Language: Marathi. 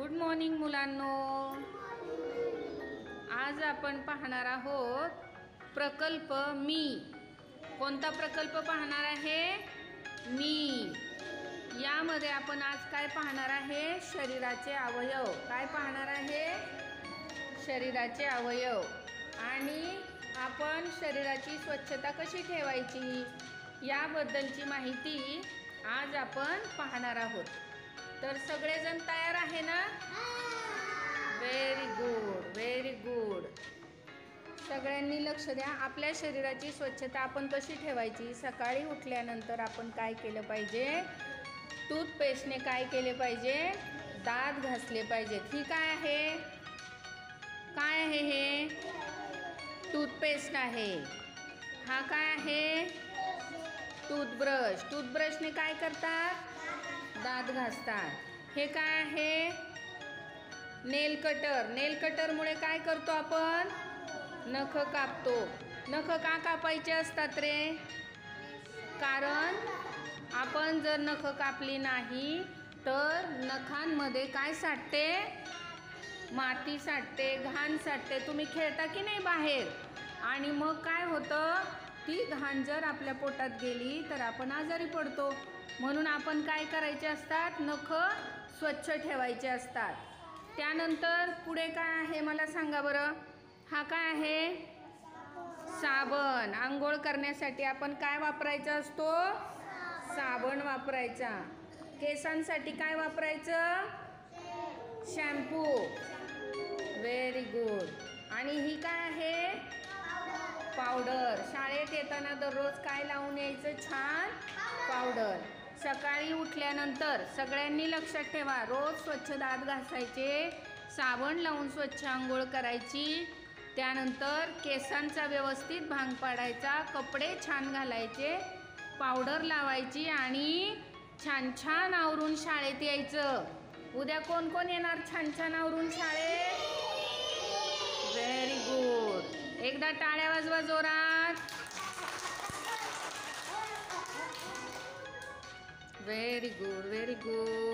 गुड मॉर्निंग मुलांनो. आज आपण पाहणार आहोत प्रकल्प मी. कोणता प्रकल्प पाहणार आहे? मी. यामध्ये आपण आज काय पाहणार आहे? शरीराचे अवयव. काय पाहणार आहे? शरीराचे अवयव. आणि आपण शरीराची स्वच्छता कशी ठेवायची याबद्दलची माहिती आज आपण पाहणार आहोत. तर सगळेजण तयार आहे ना? Very good, very good. सगळ्यांनी लक्ष द्या. आपल्या शरीराची स्वच्छता आपण कशी ठेवायची? सकाळी उठल्यानंतर आपण काय केलं पाहिजे? टूथपेस्टने काय केले पाहिजे? दात घासले पाहिजेत. ही काय आहे? काय आहे हे? टूथपेस्ट आहे. हा काय आहे? टूथब्रश. टूथब्रशने काय करतात? दात घासतात. हे काय आहे? नेल कटर. नेल कटरमुळे काय करतो आपण? नख कापतो. नख का कापायचे असतात रे? कारण आपण जर नख कापली नाही तर नखांमध्ये काय साठते? माती साठते, घाण साठते. तुम्ही खेळता की नाही बाहेर? आणि मग काय होतं? ती घाण जर आपल्या पोटात गेली तर आपण आजारी पडतो. म्हणून आपण काय करायचे असतात? नख स्वच्छ ठेवायचे असतात. त्यानंतर पुढे काय आहे मला सांगा बरं? हा काय आहे? साबण. आंघोळ करण्यासाठी आपण काय वापरायचा असतो? साबण वापरायचा. केसांसाठी काय वापरायचं? शॅम्पू. Very good. आणि ही काय आहे? पावडर. शाळेत येताना दररोज काय लावून यायचं? छान पावडर. सकाळी उठल्यानंतर सगळ्यांनी लक्षात ठेवा, रोज स्वच्छ दात घासायचे, साबण लावून स्वच्छ आंघोळ करायची. त्यानंतर केसांचा व्यवस्थित भांग पाडायचा, कपडे छान घालायचे, पावडर लावायची आणि छान छान आवरून शाळेत यायचं. उद्या कोण कोण येणार छान छान आवरून शाळेत? Very good. एकदा टाळ्या वाजवा जोरात. Very good, very good.